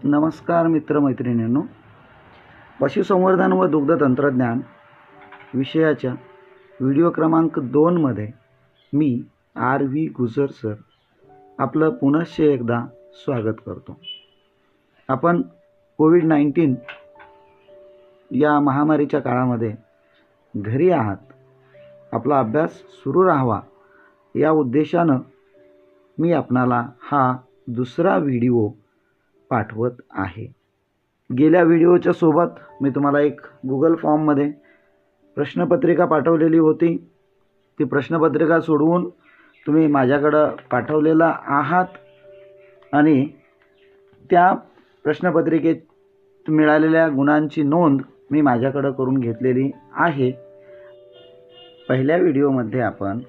नमस्कार मित्रमैत्रिणींनो, पशुसंवर्धन व दुग्ध तंत्रज्ञान विषयाच्या व्हिडिओ क्रमांक 2 मध्ये मी आर.व्ही. गुजर सर आपलं पुनश्च एकदा स्वागत करतो। आपण कोविड-19 या महामारीच्या काळामध्ये घरी आहात, आपला अभ्यास सुरू राहावा या उद्देशानं मी आपणाला हा दुसरा व्हिडिओ पाठवत आहे। गेल्या व्हिडिओच्या सोबत मी तुम्हाला एक गुगल फॉर्ममध्ये प्रश्नपत्रिका पाठवलेली होती। ती प्रश्नपत्रिका सोडवून तुम्ही माझ्याकडे पाठवलेला आहात आणि त्या प्रश्नपत्रिकेत मिळालेल्या गुणांची नोंद मी माझ्याकडे करून घेतलेली आहे। पहिल्या व्हिडिओमध्ये आपण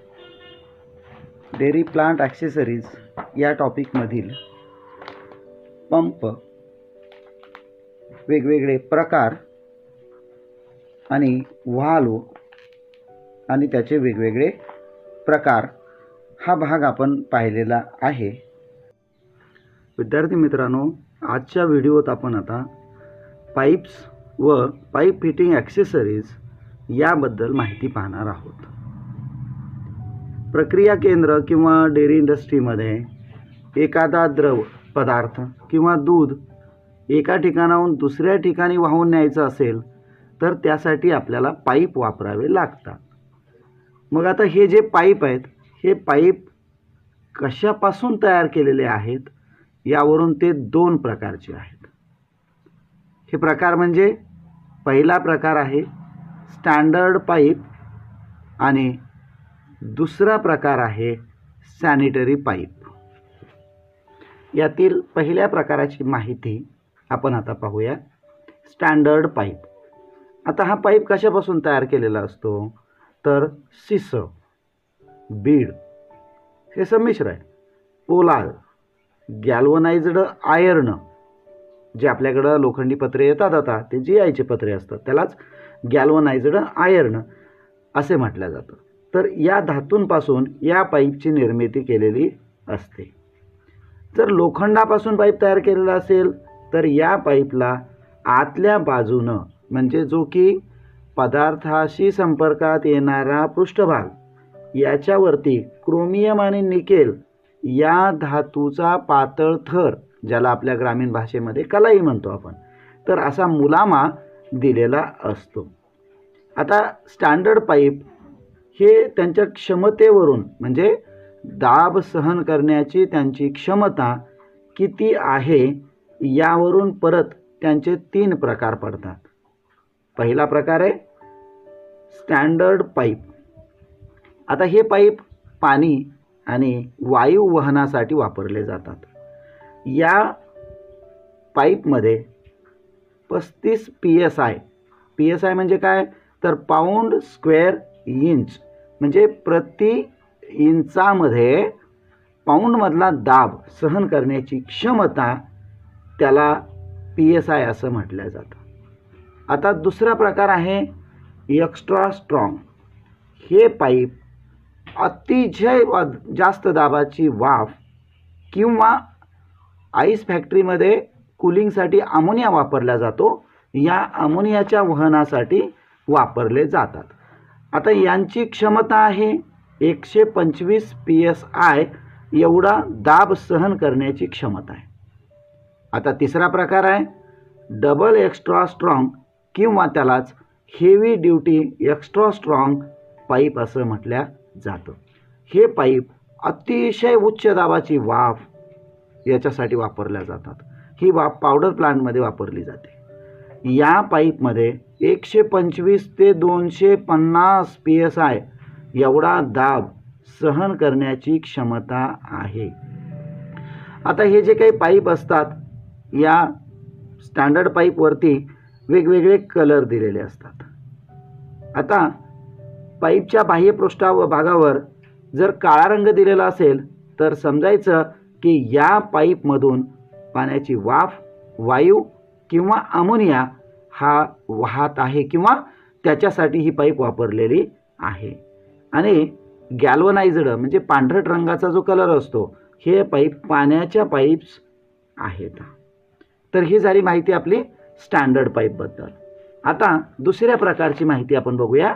डेअरी प्लांट ॲक्सेसरीज या टॉपिकमधील पंप, वेगवेगळे प्रकार आणि व्हाल्व आणि त्याचे वेगवेगळे प्रकार हा भाग आपण पाहिलेला आहे। विद्यार्थी मित्रांनो, आजच्या व्हिडिओत आपण आता पाईप्स व पाईप फिटिंग ॲक्सेसरीज याबद्दल माहिती पाहणार आहोत। प्रक्रिया केंद्र किंवा डेअरी इंडस्ट्रीमध्ये एखादा द्रव पदार्थ किंवा दूध एका ठिकाणाहून दुसऱ्या ठिकाणी वाहून न्यायचं असेल तर त्यासाठी आपल्याला पाईप वापरावे लागतात। मग आता हे जे पाईप आहेत, हे पाईप कशापासून तयार केलेले आहेत यावरून ते 2 प्रकारचे आहेत। हे प्रकार म्हणजे पहिला प्रकार आहे स्टँडर्ड पाईप आणि दुसरा प्रकार आहे सॅनिटरी पाईप। यातील पहिल्या प्रकाराची माहिती आपण आता पाहूया। Standard pipe. आता हा पाईप कशापासून तयार केलेला असतो तर सीस, बीड हे संमिश्र आहे, पोलाद, गॅल्वनाइज्ड आयर्न जे आपल्याकडे लोखंडी पत्रे येतात आता ते GI चे पत्रे असतात त्यालाच गॅल्वनाइज्ड आयर्न असे म्हटलं जातं। तर या धातूंपासून या पाईपची निर्मिती केलेली असते। जर लोखंडापासून पाईप तयार केलेला असेल तर या पाईपला आतल्या बाजूनं म्हणजे जो की पदार्थाशी संपर्कात येणारा पृष्ठभाग याच्यावरती क्रोमियम आणि निकेल या धातूचा पातळ थर, ज्याला आपल्या ग्रामीण भाषेमध्ये कलाई म्हणतो आपण, तर असा मुलामा दिलेला असतो। आता स्टँडर्ड पाईप हे त्यांच्या क्षमतेवरून म्हणजे दाब सहन करण्याची त्यांची क्षमता किती आहे यावरून परत त्यांचे 3 प्रकार पडतात। पहिला प्रकार आहे स्टँडर्ड पाईप। आता हे पाईप पाणी आणि वायू वहनासाठी वापरले जातात। या पाईपमध्ये 35 PSI म्हणजे काय तर पाऊंड स्क्वेअर इंच, म्हणजे प्रति इंचामध्ये पाऊंडमधला दाब सहन करण्याची क्षमता त्याला PSI असं म्हटलं जातं। आता दुसरा प्रकार आहे एक्स्ट्रा स्ट्रॉंग। हे पाईप अतिशय जास्त दाबाची वाफ किंवा आईस फॅक्टरीमध्ये कूलिंगसाठी अमोनिया वापरला जातो, या अमोनियाच्या वहनासाठी वापरले जातात। आता यांची क्षमता आहे 125 PSI एवढा दाब सहन करण्याची क्षमता आहे। आता तिसरा प्रकार आहे डबल एक्स्ट्रा स्ट्रॉंग किंवा त्यालाच heavy duty extra strong pipe असं म्हटलं जातं। हे पाईप अतिशय उच्च दाबाची वाफ याच्यासाठी वापरल्या जातात। ही वाफ पावडर प्लांटमध्ये वापरली जाते। या पाईपमध्ये 125 ते 250 PSI एवढा दाब सहन करण्याची क्षमता आहे। आता हे जे काही पाईप असतात या स्टँडर्ड पाईपवरती वेगवेगळे कलर दिलेले असतात। आता पाईपच्या बाह्य पृष्ठभागावर जर काळा रंग दिलेला असेल तर समजायचं की या पाईपमधून पाण्याची वाफ, वायू किंवा अमोनिया हा वाहत आहे किंवा त्याच्यासाठी ही पाईप वापरलेली आहे। आणि गॅल्वनाइज्ड म्हणजे पांढरट रंगाचा जो कलर असतो हे पाईप पाण्याच्या पाईप्स आहेत। तर ही झाली माहिती आपली स्टँडर्ड पाईपबद्दल. आता दुसऱ्या प्रकारची माहिती आपण बघूया,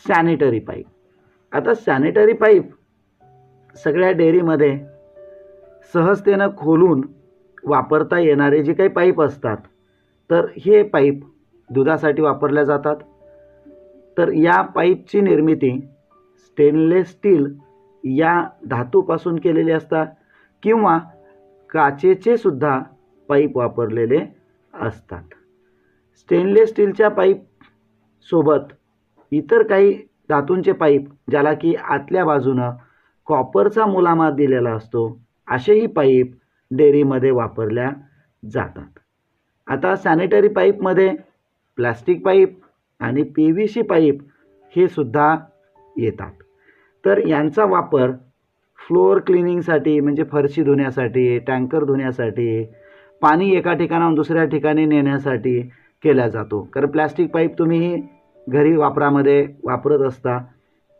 सॅनिटरी पाईप. आता सॅनिटरी पाईप सगळ्या डेअरीमध्ये सहजतेनं खोलून वापरता येणारे जे काही पाईप असतात, तर हे पाईप दुधासाठी वापरल्या जातात. तर या पाईपची निर्मिती स्टेनलेस स्टील या धातूपासून केलेली असतात किंवा काचेचे सुद्धा पाईप वापरलेले असतात. स्टेनलेस स्टीलच्या पाईप सोबत इतर काही धातूंचे पाईप, ज्याला की आतल्या बाजूनं कॉपरचा मुलामा दिलेला असतो, असेही पाईप डेअरीमध्ये वापरल्या जातात. आता सॅनिटरी पाईपमध्ये प्लास्टिक पाईप आणि PVC पाईप हे सुद्धा येतात. तर यांचा वापर फ्लोअर क्लिनिंगसाठी म्हणजे फरशी धुण्यासाठी, टँकर धुण्यासाठी, पाणी एका ठिकाणाहून दुसऱ्या ठिकाणी नेण्यासाठी केला जातो. कारण प्लास्टिक पाईप तुम्ही घरी वापरामध्ये वापरत असता,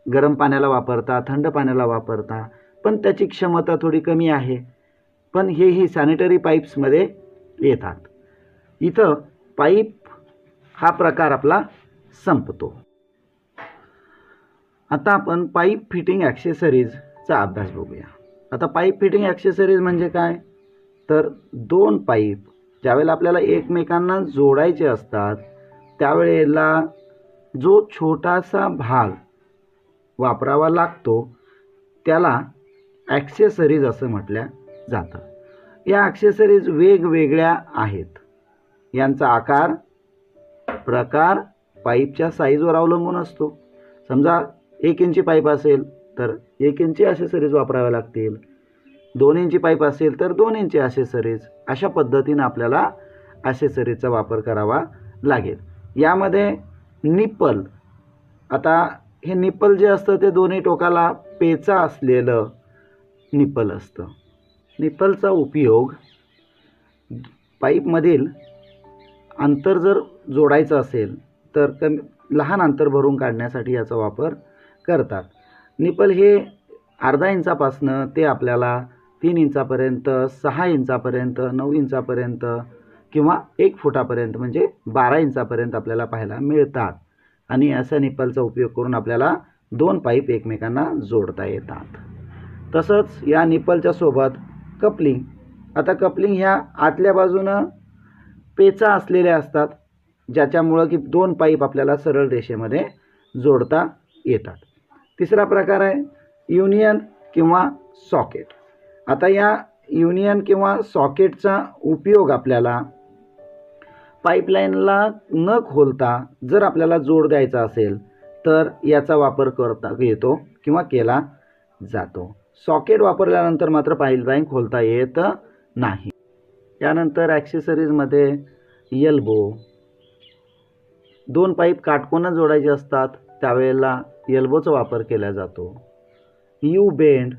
गरम पाण्याला वापरता, थंड पाण्याला वापरता, पण त्याची क्षमता थोडी कमी आहे. पण हेही सॅनिटरी पाईप्समध्ये येतात. इथं पाईप हा प्रकार आपला संपतो. आता आपण पाईप फिटिंग ॲक्सेसरीजचा अभ्यास बघूया. आता पाईप फिटिंग ॲक्सेसरीज म्हणजे काय, तर दोन पाईप ज्यावेळेला आपल्याला एकमेकांना जोडायचे असतात, त्यावेळेला जो छोटासा भाग वापरावा लागतो त्याला ॲक्सेसरीज असं म्हटलं जातं. या ॲक्सेसरीज वेगवेगळ्या आहेत. यांचा आकार, प्रकार पाईपच्या साईजवर अवलंबून असतो. समजा 1 इंची पाईप असेल तर 1 इंची ॲक्सेसरीज वापराव्या लागतील, 2 इंची पाईप असेल तर 2 इंची ॲक्सेसरीज, अशा पद्धतीनं आपल्याला ॲक्सेसरीजचा वापर करावा लागेल. यामध्ये निप्पल, आता हे निप्पल जे असतं ते दोन्ही टोकाला पेचा असलेलं निप्पल असतं. निप्पलचा उपयोग पाईपमधील अंतर जर जोडायचं असेल तर लहान अंतर भरून काढण्यासाठी याचा वापर करतात. निप्पल हे अर्धा इंचापासनं ते आपल्याला 3 इंचापर्यंत, 6 इंचापर्यंत, 9 इंचापर्यंत किंवा 1 फुटापर्यंत म्हणजे 12 इंचापर्यंत आपल्याला पाहायला मिळतात. आणि अशा निप्पलचा उपयोग करून आपल्याला 2 पाईप एकमेकांना जोडता येतात. तसंच या निप्पलच्या सोबत कपलिंग. आता कपलिंग ह्या आतल्या बाजूनं पेचा असलेल्या असतात, ज्याच्यामुळं की 2 पाईप आपल्याला सरळ रेषेमध्ये जोडता येतात. तिसरा प्रकार आहे युनियन किंवा सॉकेट. आता या युनियन किंवा सॉकेटचा उपयोग आपल्याला पाईपलाईनला न खोलता जर आपल्याला जोड द्यायचा असेल तर याचा वापर करता येतो किंवा केला जातो. सॉकेट वापरल्यानंतर मात्र पाईपलाईन खोलता येत नाही. त्यानंतर ॲक्सेसरीजमध्ये एल्बो, 2 पाईप काटकोनं जोडायचे असतात त्यावेळेला एल्बोचा वापर केला जातो. यू बेंड,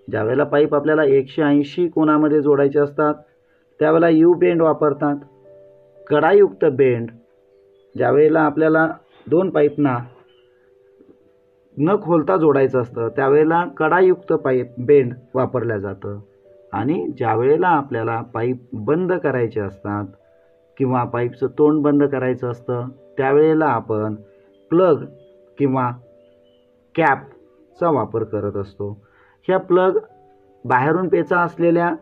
ज्यावेळेला पाईप आपल्याला 180 कोनामध्ये जोडायचे असतात त्यावेळेला यू बेंड वापरतात. कडायुक्त बेंड, ज्यावेळेला आपल्याला 2 पाईपना न खोलता जोडायचं असतं त्यावेळेला कडायुक्त पाईप बेंड वापरलं जातं. आणि ज्यावेळेला आपल्याला पाईप बंद करायचे असतात किंवा पाईपचं तोंड बंद करायचं असतं त्यावेळेला आपण प्लग किंवा कॅपचा वापर करत असतो. ह्या प्लग बाहेरून पेचा असलेल्या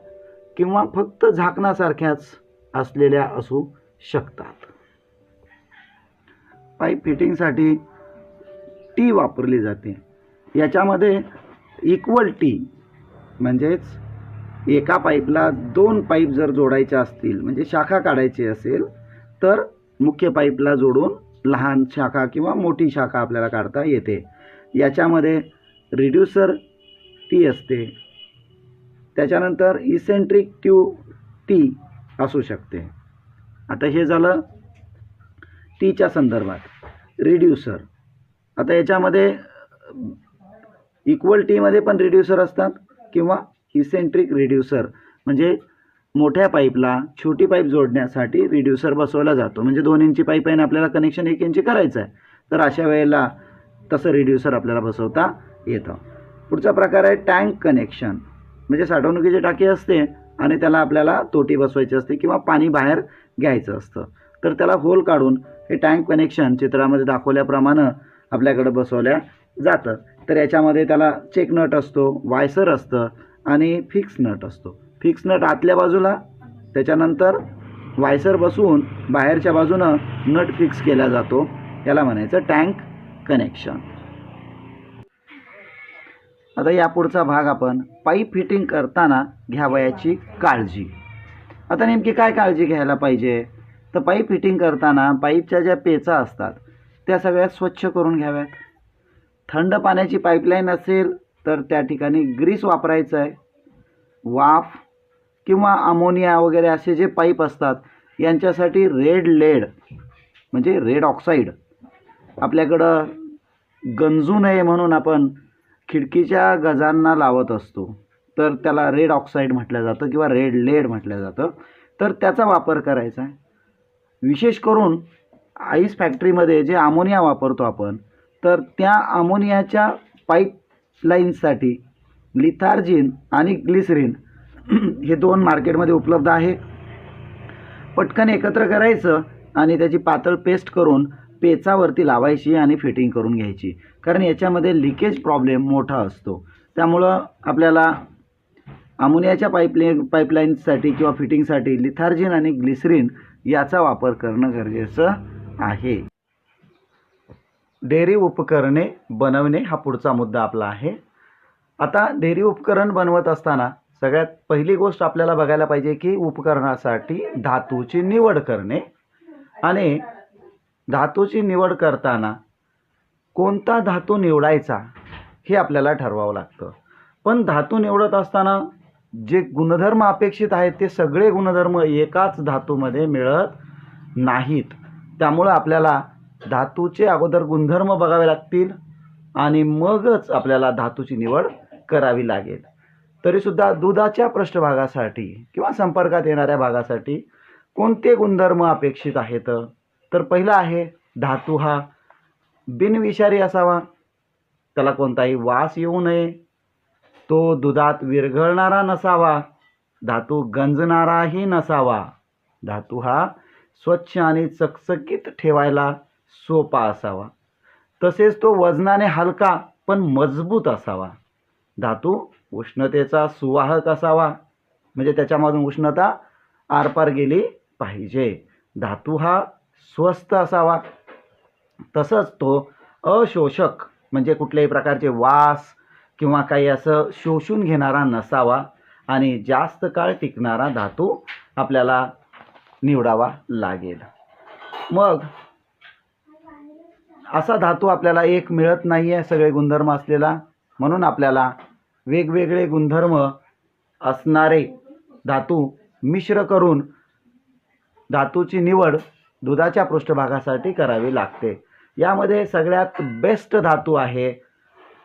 किंवा फक्त झाकणासारख्याच असलेल्या असू शकतात. पाईप फिटिंगसाठी टी वापरली जाते. याच्यामध्ये इक्वल टी म्हणजेच एका पाईपला 2 पाईप जर जोडायचे असतील म्हणजे शाखा काढायची असेल तर मुख्य पाईपला जोडून लहान शाखा किंवा मोठी शाखा आपल्याला काढता येते. याच्यामध्ये रिड्युसर टी असते. त्याच्यानंतर इसेंट्रिक ट्यूब टी असू शकते. आता हे झालं टीच्या संदर्भात. रिड्युसर, आता याच्यामध्ये इक्वल टीमध्ये पण रिड्युसर असतात किंवा इसेंट्रिक रिड्युसर म्हणजे मोठ्या पाईपला छोटी पाईप जोडण्यासाठी रिड्युसर बसवला जातो. म्हणजे 2 इंची पाईप आहे आणि आपल्याला कनेक्शन 1 इंची करायचं आहे तर अशा वेळेला तसं रिड्युसर आपल्याला बसवता येतं. पुढचा प्रकार आहे टँक कनेक्शन. म्हणजे साठवणुकीची टाकी असते आणि त्याला आपल्याला तोटी बसवायची असते किंवा पाणी बाहेर घ्यायचं असतं. तर त्याला होल काढून हे टँक कनेक्शन चित्रामध्ये दाखवल्याप्रमाणे आपल्याकडे बसवल्या जातं. तर याच्यामध्ये त्याला चेक नट असतो, वायसर असतं आणि फिक्स नट असतो. फिक्स नट आतल्या बाजूला, त्याच्यानंतर वायसर बसवून बाहेरच्या बाजूनं नट फिक्स केला जातो. याला म्हणायचं टँक कनेक्शन. आता यापुढचा भाग आपण पाईप फिटिंग करताना घ्यावयाची काळजी. आता नेमकी काय काळजी घ्यायला पाहिजे? तर पाईप फिटिंग करताना पाईपच्या ज्या पेचा असतात त्या सगळ्यात स्वच्छ करून घ्याव्यात. थंड पाण्याची पाईपलाईन असेल तर त्या ठिकाणी ग्रीस वापरायचं आहे. वाफ किंवा अमोनिया वगैरे असे जे पाईप असतात यांच्यासाठी रेड लेड म्हणजे रेड ऑक्साईड आपल्याकडं गंजू नये म्हणून आपण खिडकीच्या गजांना लावत असतो. तर त्याला रेड ऑक्साईड म्हटलं जातं किंवा रेड लेड म्हटलं जातं. तर त्याचा वापर करायचा आहे. विशेष करून आईस फॅक्टरीमध्ये जे अमोनिया वापरतो आपण, तर त्या अमोनियाच्या पाईपलाईन्ससाठी लिथार्जिन आणि ग्लिसरीन हे 2 मार्केटमध्ये उपलब्ध आहे. पटकन एकत्र करायचं आणि त्याची पातळ पेस्ट करून पेचावरती लावायची आणि फिटिंग करून घ्यायची. कारण याच्यामध्ये लिकेज प्रॉब्लेम मोठा असतो. त्यामुळं आपल्याला अमोनियाच्या पाईपलाईन्ससाठी किंवा फिटिंगसाठी लिथार्जिन आणि ग्लिसरीन याचा वापर करणं गरजेचं आहे. डेअरी उपकरणे बनवणे हा पुढचा मुद्दा आपला आहे. आता डेअरी उपकरण बनवत असताना सगळ्यात पहिली गोष्ट आपल्याला बघायला पाहिजे की उपकरणासाठी धातूची निवड करणे. आणि धातूची निवड करताना कोणता धातू निवडायचा हे आपल्याला ठरवावं लागतं. पण धातू निवडत असताना जे गुणधर्म अपेक्षित आहेत ते सगळे गुणधर्म एकाच धातूमध्ये मिळत नाहीत. त्यामुळं आपल्याला धातूचे अगोदर गुणधर्म बघावे लागतील आणि मगच आपल्याला धातूची निवड करावी लागेल. तरीसुद्धा दुधाच्या पृष्ठभागासाठी किंवा संपर्कात येणाऱ्या भागासाठी कोणते गुणधर्म अपेक्षित आहेत? तर पहिला आहे धातू हा बिनविषारी असावा, त्याला कोणताही वास येऊ नये, तो दुधात विरघळणारा नसावा, धातू गंजणाराही नसावा, धातू हा स्वच्छ आणि चकचकीत ठेवायला सोपा असावा, तसेच तो वजनाने हलका पण मजबूत असावा, धातू उष्णतेचा सुवाहक असावा म्हणजे त्याच्यामधून उष्णता आरपार गेली पाहिजे, धातू हा स्वस्त असावा, तसंच तो अशोषक म्हणजे कुठल्याही प्रकारचे वास किंवा काही असं शोषून घेणारा नसावा आणि जास्त काळ टिकणारा धातू आपल्याला निवडावा लागेल. मग असा धातू आपल्याला एक मिळत नाही आहे सगळे गुणधर्म असलेला, म्हणून आपल्याला वेगवेगळे गुणधर्म असणारे धातू मिश्र करून धातूची निवड दुधाच्या पृष्ठभागासाठी करावी लागते. यामध्ये सगळ्यात बेस्ट धातू आहे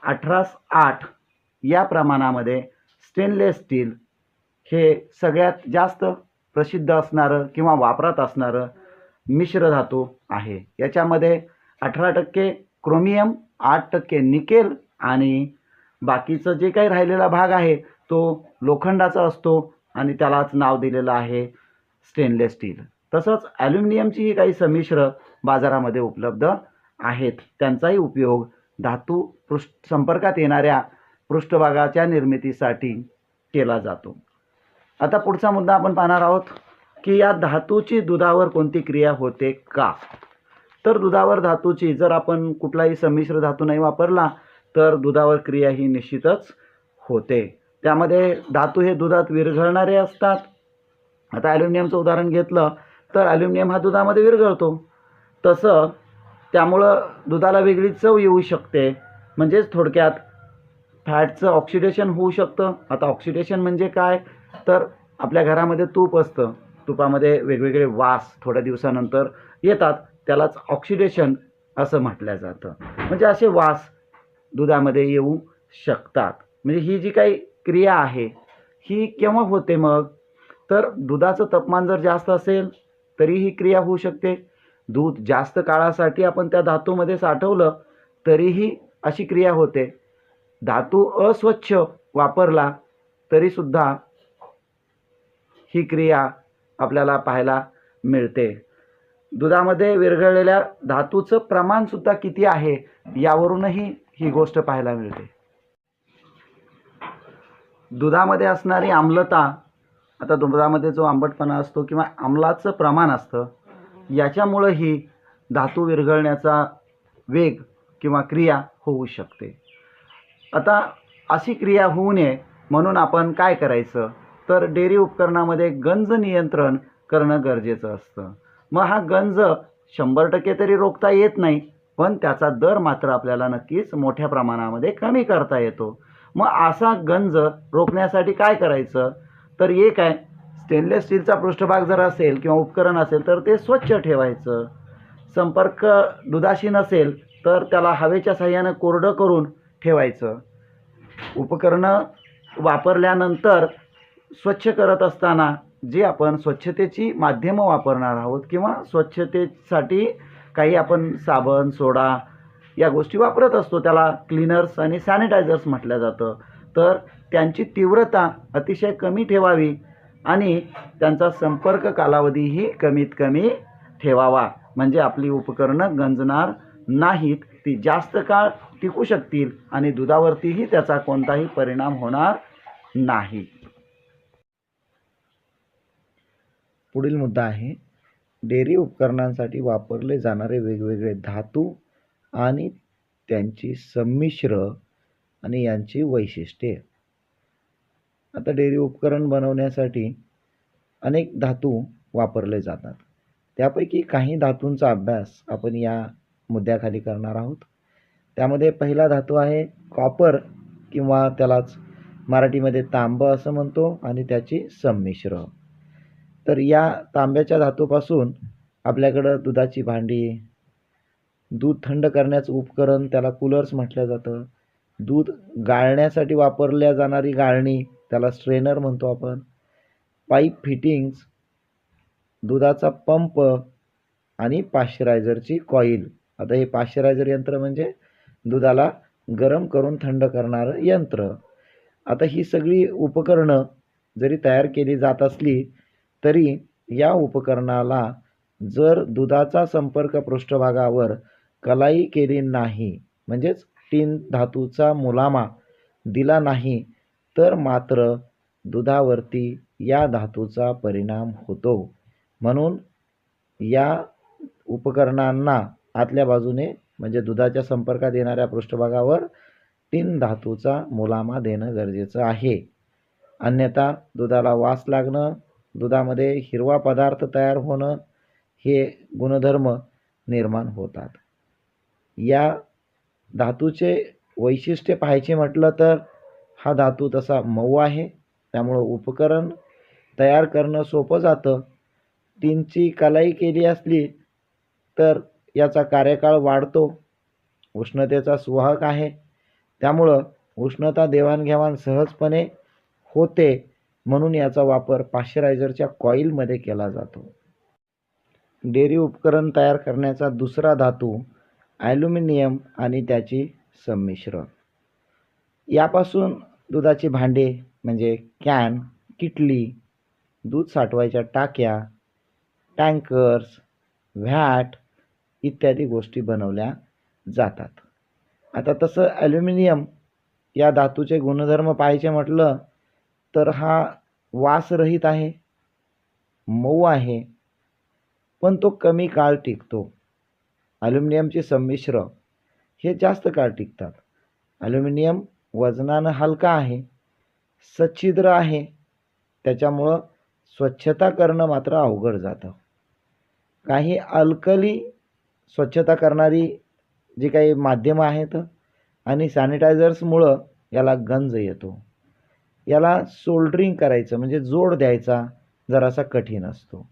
18:8 या प्रमाणामध्ये स्टेनलेस स्टील हे सगळ्यात जास्त प्रसिद्ध असणारं किंवा वापरात असणारं मिश्र धातू आहे. याच्यामध्ये 18% क्रोमियम, 8% निकेल आणि बाकीचं जे काही राहिलेला भाग आहे तो लोखंडाचा असतो आणि त्यालाच नाव दिलेलं आहे स्टेनलेस स्टील. तसंच ॲल्युमिनियमचीही काही संमिश्र बाजारामध्ये उपलब्ध आहेत, त्यांचाही उपयोग धातू संपर्कात येणाऱ्या पृष्ठभागाच्या निर्मितीसाठी केला जातो. आता पुढचा मुद्दा आपण पाहणार आहोत की या धातूची दुधावर कोणती क्रिया होते का? तर दुधावर धातूची जर आपण कुठलाही संमिश्र धातू नाही वापरला तर दुधावर क्रिया ही निश्चितच होते. त्यामध्ये धातू हे दुधात विरघळणारे असतात. आता ॲल्युमिनियमचं उदाहरण घेतलं तर ॲल्युमिनियम हा दुधामध्ये विरघळतो, तसं त्यामुळं दुधाला वेगळी चव येऊ शकते. म्हणजेच थोडक्यात फॅटचं ऑक्सिडेशन होऊ शकतं. आता ऑक्सिडेशन म्हणजे काय? तर आपल्या घरामध्ये तूप असतं, तुपामध्ये वेगवेगळे वास थोड्या दिवसानंतर येतात, त्यालाच ऑक्सिडेशन असं म्हटलं जातं. म्हणजे असे वास दुधामध्ये येऊ शकतात. म्हणजे ही जी काही क्रिया आहे ही केव्हा होते मग? तर दुधाचं तापमान जर जास्त असेल तरी ही क्रिया होऊ शकते. दूध जास्त काळासाठी आपण त्या धातूमध्ये साठवलं तरीही अशी क्रिया होते. धातू अस्वच्छ वापरला तरीसुद्धा ही क्रिया आपल्याला पाहायला मिळते. दुधामध्ये विरघळलेल्या धातूचं प्रमाणसुद्धा किती आहे यावरूनही ही गोष्ट पाहायला मिळते. दुधामध्ये असणारी आम्लता, आता दुधामध्ये जो आंबटपणा असतो किंवा आम्लाचं प्रमाण असतं, याच्यामुळंही धातू विरघळण्याचा वेग किंवा क्रिया होऊ शकते. आता अशी क्रिया होऊ नये म्हणून आपण काय करायचं, तर डेअरी उपकरणामध्ये गंज नियंत्रण करणं गरजेचं असतं. मग हा गंज 100% तरी रोखता येत नाही, पण त्याचा दर मात्र आपल्याला नक्कीच मोठ्या प्रमाणामध्ये कमी करता येतो. मग असा गंज रोखण्यासाठी काय करायचं, तर एक आहे, स्टेनलेस स्टीलचा पृष्ठभाग जर असेल किंवा उपकरण असेल तर ते स्वच्छ ठेवायचं. संपर्क दुधाशी नसेल तर त्याला हवेच्या साहाय्यानं कोरडं करून ठेवायचं. उपकरणं वापरल्यानंतर स्वच्छ करत असताना जे आपण स्वच्छतेची माध्यमं वापरणार आहोत किंवा स्वच्छतेसाठी काही आपण साबण, सोडा या गोष्टी वापरत असतो, त्याला क्लीनर्स आणि सॅनिटायझर्स म्हटलं जातं, तर त्यांची तीव्रता अतिशय कमी ठेवावी आणि त्यांचा संपर्क कालावधीही कमीत कमी ठेवावा, म्हणजे आपली उपकरणं गंजणार नाहीत, ती जास्त काळ टिकू शकतील आणि दुधावरतीही त्याचा कोणताही परिणाम होणार नाही. पुढील मुद्दा आहे डेअरी उपकरणांसाठी वापरले जाणारे वेगवेगळे धातू आणि त्यांची संमिश्र आणि यांची वैशिष्ट्ये. आता डेअरी उपकरण बनवण्यासाठी अनेक धातू वापरले जातात. त्यापैकी काही धातूंचा अभ्यास आपण या मुद्द्याखाली करणार आहोत. त्यामध्ये पहिला धातू आहे कॉपर किंवा त्यालाच मराठीमध्ये तांब असं म्हणतो आणि त्याची संमिश्र. तर या तांब्याच्या धातूपासून आपल्याकडं दुधाची भांडी, दूध थंड करण्याचं उपकरण त्याला कूलर्स म्हटलं जातं, दूध गाळण्यासाठी वापरल्या जाणारी गाळणी त्याला स्ट्रेनर म्हणतो आपण, पाईप फिटिंग्स, दुधाचा पंप आणि पाश्चरायझरची कॉईल. आता हे पाश्चरायझर यंत्र म्हणजे दुधाला गरम करून थंड करणारं यंत्र. आता ही सगळी उपकरणं जरी तयार केली जात असली तरी या उपकरणाला जर दुधाचा संपर्क पृष्ठभागावर कलाई केली नाही, म्हणजेच टिन धातूचा मुलामा दिला नाही, तर मात्र दुधावरती या धातूचा परिणाम होतो. म्हणून या उपकरणांना आतल्या बाजूने म्हणजे दुधाच्या संपर्कात येणाऱ्या पृष्ठभागावर टिन धातूचा मुलामा देणं गरजेचं आहे. अन्यथा दुधाला वास लागणं, दुधामध्ये हिरवा पदार्थ तयार होणं हे गुणधर्म निर्माण होतात. या धातूचे वैशिष्ट्य पाहायचे म्हटलं तर हा धातू तसा मऊ आहे, त्यामुळं उपकरण तयार करणं सोपं जातं. टिनची कलाई केली असली तर याचा कार्यकाळ वाढतो. उष्णतेचा सुवाहक आहे, त्यामुळं उष्णता देवाणघेवाण सहजपणे होते, म्हणून याचा वापर पाश्चरायझरच्या कॉईलमध्ये केला जातो. डेअरी उपकरण तयार करण्याचा दुसरा धातू ॲल्युमिनियम आणि त्याची संमिश्र. यापासून दुधाची भांडे म्हणजे कॅन, किटली, दूध साठवायच्या टाक्या, टँकर्स, व्हॅट इत्यादी गोष्टी बनवल्या जातात. आता तसं ॲल्युमिनियम या धातूचे गुणधर्म पाहायचे म्हटलं तर हा वासरहित आहे, मऊ आहे, पण तो कमी काळ टिकतो. ॲल्युमिनियमचे संमिश्र हे जास्त काळ टिकतात. ॲल्युमिनियम वजनानं हलका आहे, सच्छिद्र आहे, त्याच्यामुळं स्वच्छता करणं मात्र अवघड जातं. काही अल्कली स्वच्छता करणारी जी काही माध्यमं आहेत आणि सॅनिटायझर्समुळं याला गंज येतो. याला सोल्डरिंग करायचं म्हणजे जोड द्यायचा जरासा कठीण असतो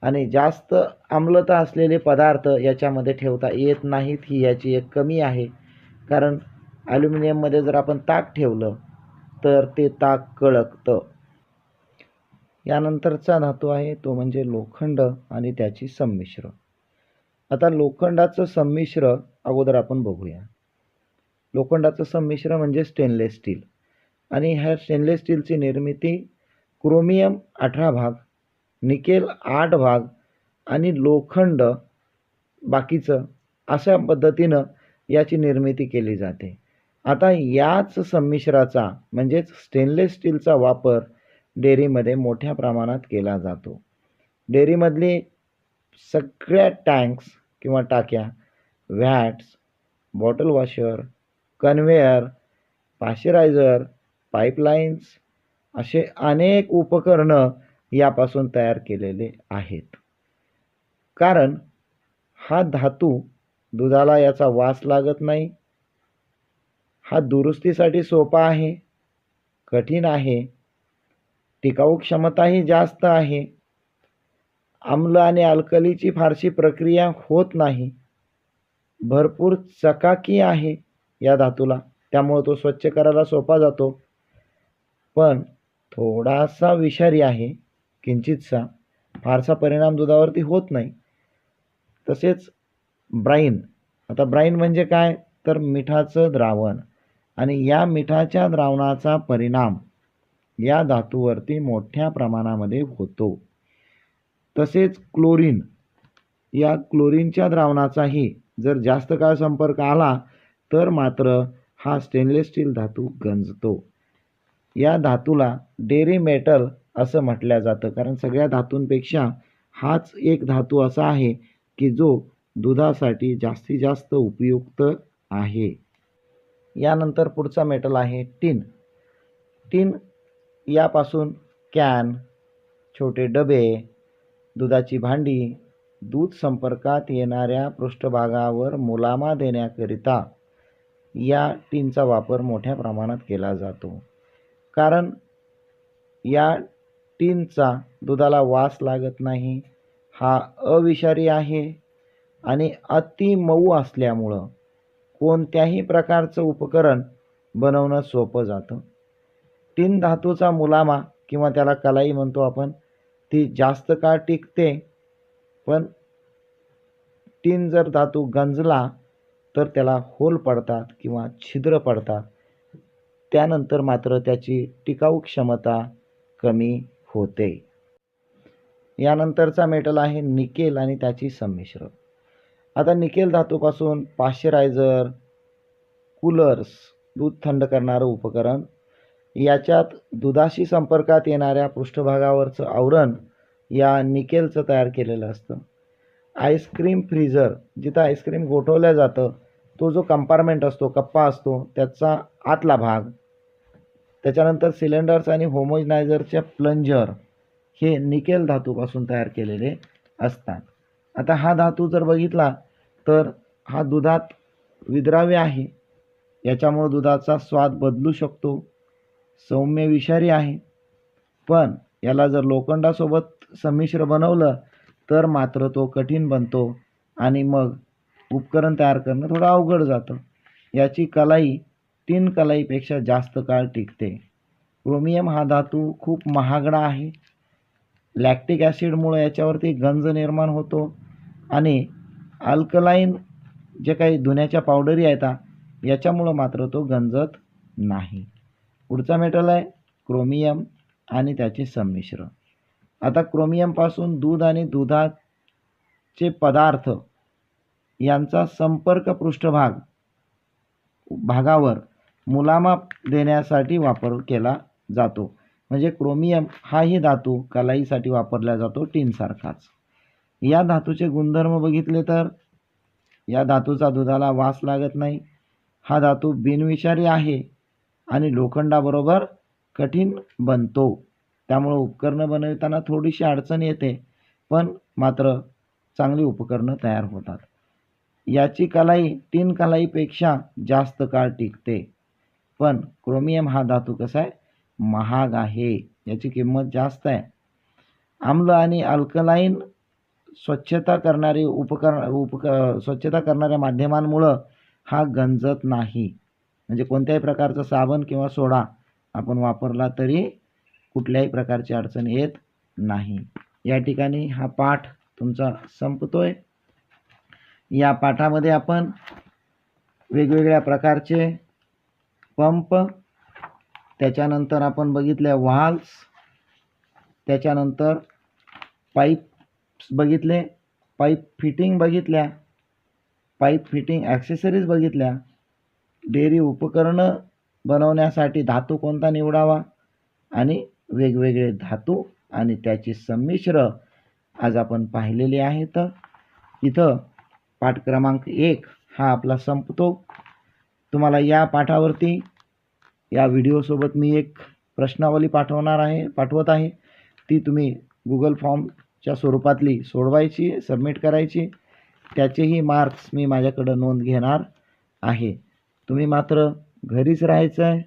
आणि जास्त आम्लता असलेले पदार्थ याच्यामध्ये ठेवता येत नाहीत, ही याची एक कमी आहे. कारण ॲल्युमिनियममध्ये जर आपण ताक ठेवलं तर ते ताक कळकतं. यानंतरचा धातू आहे तो म्हणजे लोखंड आणि त्याची संमिश्र. आता लोखंडाचं संमिश्र अगोदर आपण बघूया. लोखंडाचं संमिश्र म्हणजे स्टेनलेस स्टील आणि ह्या स्टेनलेस स्टीलची निर्मिती क्रोमियम 18 भाग निकेल 8 भाग आणि लोखंड बाकीचं, अशा पद्धतीनं याची निर्मिती केली जाते. आता याच संमिश्राचा म्हणजेच स्टेनलेस स्टीलचा वापर डेअरीमध्ये मोठ्या प्रमाणात केला जातो. डेअरीमधली सगळ्या टँक्स किंवा टाक्या, व्हॅट्स, बॉटल वॉशर, कन्व्हेयर, पाश्चरायझर, पाईपलाईन्स असे अनेक उपकरणं यापासून तयार केलेले आहेत. कारण हा धातू दुधाला याचा वास लागत नाही, हा दुरुस्तीसाठी सोपा आहे, कठीण आहे, टिकाऊ क्षमताही जास्त आहे, आम्ल आणि अल्कलीची फारशी प्रक्रिया होत नाही, भरपूर चकाकी आहे या धातूला, त्यामुळे तो स्वच्छ करायला सोपा जातो, पण थोडासा विषारी आहे, किंचितसा, फारसा परिणाम दुधावरती होत नाही. तसेच ब्राईन, आता ब्राईन म्हणजे काय, तर मिठाचं द्रावण, आणि या मिठाच्या द्रावणाचा परिणाम या धातूवरती मोठ्या प्रमाणामध्ये होतो. तसेच क्लोरीन, या क्लोरीनच्या द्रावणाचाही जर जास्त काळ संपर्क आला तर मात्र हा स्टेनलेस स्टील धातू गंजतो. या धातूला डेअरी मेटल असं म्हटलं जातं, कारण सगळ्या धातूंपेक्षा हाच एक धातू असा आहे की जो दुधासाठी जास्तीत जास्त उपयुक्त आहे. यानंतर पुढचा मेटल आहे टिन. टिन यापासून कॅन, छोटे डबे, दुधाची भांडी, दूध संपर्कात येणाऱ्या पृष्ठभागावर मुलामा देण्याकरिता या टिनचा वापर मोठ्या प्रमाणात केला जातो. कारण या टिनचा दुधाला वास लागत नाही, हा अविषारी आहे आणि अति मऊ असल्यामुळं कोणत्याही प्रकारचं उपकरण बनवणं सोपं जातं. टिन धातूचा मुलामा किंवा त्याला कलाई म्हणतो आपण, ती जास्त काळ टिकते, पण टिन जर धातू गंजला तर त्याला होल पडतात किंवा छिद्र पडतात, त्यानंतर मात्र त्याची टिकाऊ क्षमता कमी होते. यानंतरचा मेटल आहे निकेल आणि त्याची संमिश्र. आता निकेल धातूपासून पाश्चरायझर, कूलर्स, दूध थंड करणारं उपकरण, याच्यात दुधाशी संपर्कात येणाऱ्या पृष्ठभागावरचं आवरण या निकेलचं तयार केलेलं असतं. आईस्क्रीम फ्रीजर, जिथं आईस्क्रीम गोठवलं जातं, तो जो कंपार्टमेंट असतो, कप्पा असतो, त्याचा आतला भाग, त्याच्यानंतर सिलेंडर्स आणि होमोजनायझरच्या प्लंजर हे निकेल धातूपासून तयार केलेले असतात. आता हा धातू जर बघितला तर हा दुधात विद्राव्य आहे, याच्यामुळे दुधाचा स्वाद बदलू शकतो, सौम्य विषारी आहे, पण याला जर लोखंडासोबत संमिश्र बनवलं तर मात्र तो कठीण बनतो आणि मग उपकरण तयार करणं थोडं अवघड जातं. याची कलाई टिन कलाईपेक्षा जास्त काळ टिकते. क्रोमियम हा धातू खूप महागडा आहे. लॅक्टिक ॲसिडमुळे याच्यावरती गंज निर्माण होतो आणि अल्कलाईन जे काही धुण्याच्या पावडरी आहेत याच्यामुळं मात्र तो गंजत नाही. पुढचा मेटल आहे क्रोमियम आणि त्याचे संमिश्र. आता क्रोमियमपासून दूध आणि दुधाचे पदार्थ यांचा संपर्क पृष्ठभाग भागावर मुलामा देण्यासाठी वापर केला जातो. म्हणजे क्रोमियम हाही धातू कलाईसाठी वापरला जातो टिनसारखाच. या धातूचे गुणधर्म बघितले तर या धातूचा दुधाला वास लागत नाही, हा धातू बिनविषारी आहे आणि लोखंडाबरोबर कठीण बनतो, त्यामुळे उपकरणं बनवताना थोडीशी अडचण येते, पण मात्र चांगली उपकरणं तयार होतात. याची कलाई टिन कलाईपेक्षा जास्त काळ टिकते, पण क्रोमियम हा धातू कसा आहे, महाग आहे, याची किंमत जास्त आहे. आम्ल आणि अल्कलाईन स्वच्छता करणाऱ्या माध्यमांमुळं हा गंजत नाही. म्हणजे कोणत्याही प्रकारचा साबण किंवा सोडा आपण वापरला तरी कुठल्याही प्रकारची अडचण येत नाही. या ठिकाणी हा पाठ तुमचा संपतोय. या पाठामध्ये आपण वेगवेगळ्या प्रकारचे पंप, त्याच्यानंतर आपण बघितल्या व्हाल्व्स, त्याच्यानंतर पाईप्स बघितले, पाईप फिटिंग बघितल्या, पाईप फिटिंग ॲक्सेसरीज बघितल्या, डेअरी उपकरणं बनवण्यासाठी धातू कोणता निवडावा आणि वेगवेगळे धातू आणि त्याची संमिश्र आज आपण पाहिलेली आहेत. इथं पाठ क्रमांक 1 हा आपला संपतो. तुम्हाला या पाठावरती या व्हिडिओसोबत मी एक प्रश्नावली पाठवत आहे. ती तुम्ही गुगल फॉर्मच्या स्वरूपातली सोडवायची, सबमिट करायची. त्याचेही मार्क्स मी माझ्याकडं नोंद घेणार आहे. तुम्ही मात्र घरीच राहायचं आहे.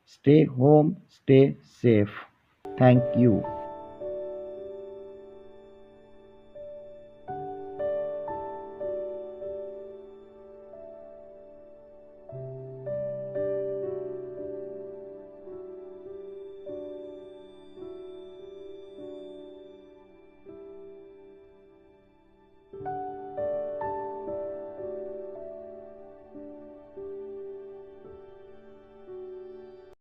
Stay home, stay safe. Thank you.